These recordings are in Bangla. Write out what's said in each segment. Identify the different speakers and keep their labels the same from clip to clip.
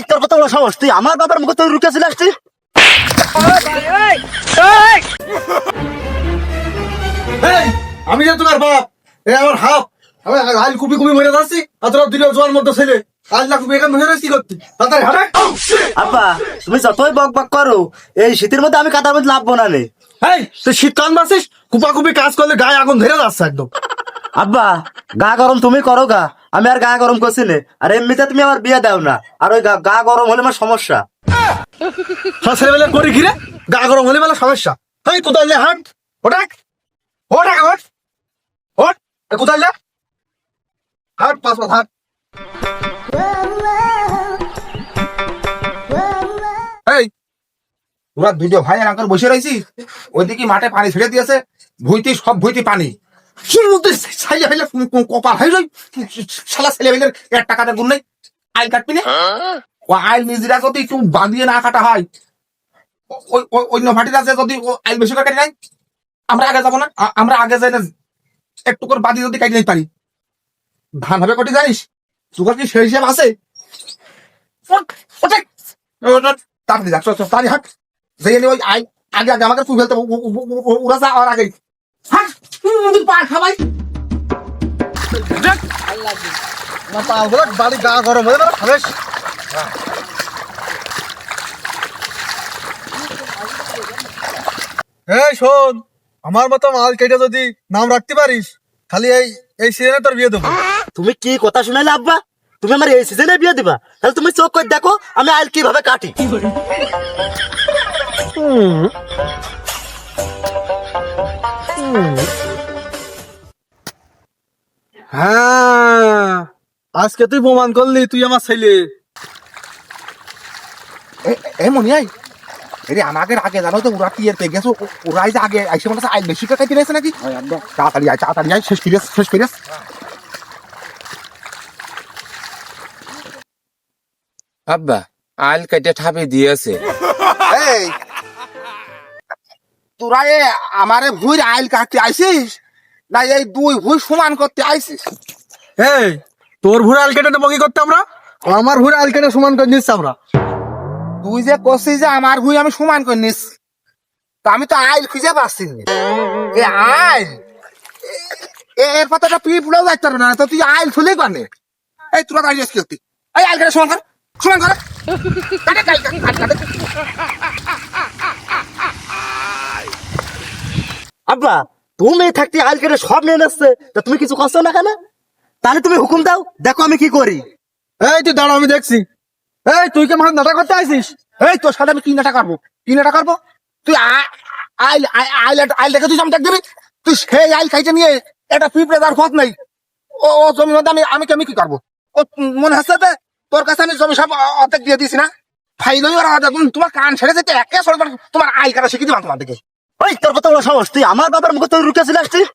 Speaker 1: তোর কত বড় সাহস, তুই আমার বাবার মুখে তুই রুকে চলে আসছিস?
Speaker 2: আমি যে তোমার বাপ, এ আমার হাফ, আমি আইল কুপি কুপি মরে যাচ্ছি, আর তোরা দুটো জোয়ার মতো ছেলে আজ লাখ কুপি এখানে মরে কি করতি তাড়াতাড়ি হাঁটে।
Speaker 1: আব্বা তুমি যতই বক বক করো, এই শীতের মধ্যে আমি কাদার মধ্যে লাভবো না নে।
Speaker 2: এই তুই শীতকাল বাসিস, কুপা কুপি কাজ করলে গায়ে আগুন ধরে যাচ্ছে একদম।
Speaker 1: আব্বা গা গরম তুমি করো গা, আমি আর গা গরম করছি নে। আর এমনিতে তুমি আমার বিয়ে দাও না, আর ওই গা গরম হলে আমার সমস্যা।
Speaker 2: সব ছেলেবেলা করি ঘিরে গা গরম হলে বেলা সমস্যা। এই কোথায় যা হাট, ওটাক ওটাক ওট ওট, কোথায় যা হাট, পাঁচ পাঁচ হাট।
Speaker 3: এই তোরা দুটো ভাই আর আঙ্কেল বসে রয়েছি, ওইদিকে মাঠে পানি ছেড়ে দিয়েছে, ভুইতে সব ভুইতে পানি। শুরু মধ্যে ছাইলে ফেলে কপাল হয়ে যায়, শালা ছেলেমেয়েদের এক টাকাতে গুণ নেই। আইল কাটবি না, ও আইল নিজেরা যদি একটু বাঁধিয়ে না কাটা হয়, অন্য ভাটিরা যে যদি আইল বেশি করে কাটি নাই, আমরা আগে যাবো না? আমরা আগে যাই না, একটু করে বাদি যদি কাটি নাই পারি, ধান হবে কটি জানিস? তোর কি সেই হিসাব আছে? তাড়াতাড়ি যাক, তাড়াতাড়ি হাট, যেয়ে ওই আগে আগে আমাকে তুই ফেলতে, ওরা যা আর আগে হাট, পা খাবাই।
Speaker 2: বাড়ি গা গরম হয়ে বেলা সমস্যা। এই শোন, আমার মতো মাল কেটে যদি নাম রাখতে পারিস, খালি এই এই সিজনে তোর বিয়ে দেবো।
Speaker 1: তুমি কি কথা শুনাইলে আব্বা? তুমি আমার এই সিজনে বিয়ে দিবা? তাহলে তুমি চোখ করে দেখো আমি আইল কিভাবে কাটি।
Speaker 2: হ্যাঁ, আজকে তুই প্রমাণ করলি তুই আমার ছেলে।
Speaker 3: এ মনি আই, এরে আমাকে আগে জানো তো ওরা টিয়ার পেয়ে গেছো, ওরাই যে আগে আইসে মনে হচ্ছে আইল বেশি করে খাইতে রয়েছে নাকি? তাড়াতাড়ি আয়, তাড়াতাড়ি আয়, শেষ ফিরেস, শেষ ফিরেস।
Speaker 4: আব্বা আইল কেটে ঠাপে দিয়েছে।
Speaker 3: এই তোরা এ আমারে ভুঁই আইল কাটতে আইসিস না এই দুই ভুঁই সমান করতে আইসিস?
Speaker 2: এই তোর ভুঁড়ে আল কেটে নেবো কি করতে আমরা? আমার ভুঁড়ে আল কেটে সমান করে নিচ্ছি আমরা।
Speaker 3: তুই যে করছিস যে আমার ভুঁই আমি সমান করে নিস, তা আমি তো আইল খুঁজে পাচ্ছি না। এ আইল এর পাতাটা পিঁপড়েও যাইতে পারবে না, তো তুই আইল ফুলেই পারবে। এই তোরা দাঁড়িয়ে কি করতি? এই আইল কেটে সমান কর, সমান কর। কাটে, কাটে, কাটে, কাটে।
Speaker 1: আব্বা তুমি থাকতে আইল কেটে সব নিয়ে নিচ্ছে, তা তুমি কিছু করছো না কেন? তাহলে তুমি হুকুম দাও, দেখো আমি কি করি।
Speaker 2: এই তুই দাঁড়া, আমি দেখছি। এই তুই কি আমার নাটক করতে আইসিস?
Speaker 3: এই তোর সাথে আমি কি নাটা করবো, কি নাটা করবো? তুই আইল আইল আইল দেখে তুই জমি দেখ দিবি? তুই সেই আইল খাইতে নিয়ে একটা পিঁপড়ে তার পথ নেই, ও ও জমির মধ্যে আমি আমি কি করবো? ও মনে হচ্ছে যে তোর কাছে আমি জমি সব অর্ধেক দিয়ে দিছি না, ফাইলই ওরা তোমার কান ছেড়ে যেতে একে তোমার আইল কাটা শিখে দিবাম তোমার দিকে।
Speaker 1: ওই তোর কত বড় সাহস, তুই আমার বাবার মুখে তুই রুকে চলে আসছিস?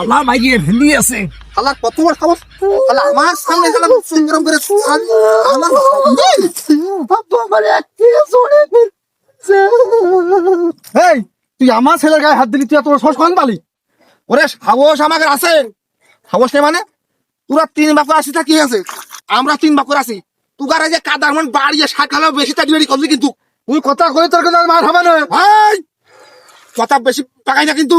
Speaker 3: আল্লাহ মাইগিয়ে ভেন্দি আছে, আল্লাহ কত বড় সাহস, আল্লাহ আমার সামনে গেলাম সুন্দরম করে আমার
Speaker 2: এই তুই আমার ছেলের গায়ে হাত দিলি, তুই তোর সাহস কোন পালি?
Speaker 3: ওরে সাহস আমাকে আছে, সাহস নেই মানে? তোরা তিন বাপর আসি তা কি আছে, আমরা তিন বাপর আছি। তুগার যে কাদার মন বাড়িয়ে শাকালো বেশি তাই রেডি করলি কিন্তু
Speaker 2: তুই কথা কই তোর কিন্তু মার হবে না।
Speaker 3: ভাই কথা বেশি পাকাই না কিন্তু।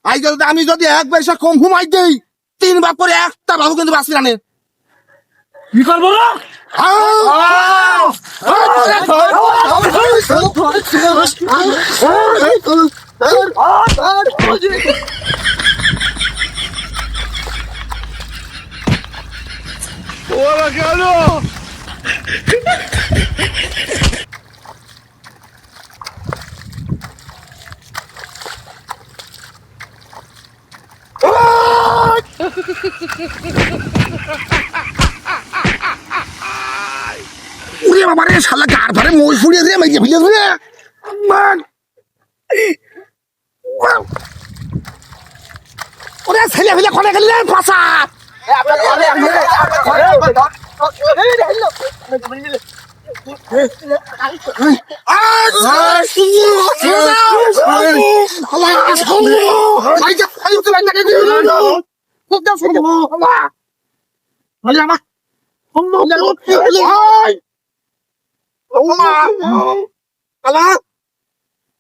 Speaker 3: আই যদি আমি যদি একবার সে কম ঘুমাই দেই, তিন বাপরে একটা বাবু কিন্তু বাঁচবি না।
Speaker 2: কি করবো না? ওরা কেন?
Speaker 3: ওরে বাবা রে, শালা গার ধরে মই ফুড়িয়ে রে মাইকে ফিলে রে মান। ওরে ছেলে ফিলে কোনে গেলি রে ফাসা?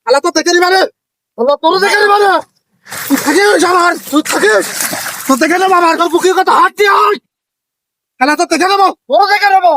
Speaker 2: আলা তো দেখে নিবারে তোর দেখে নিবারে থাকিস আমার তুই থাকিস তো দেখে নেবো আমার তোর বুকের কথা হাত দিয়ে আলা তো দেখে নেবো ও দেখে নেবো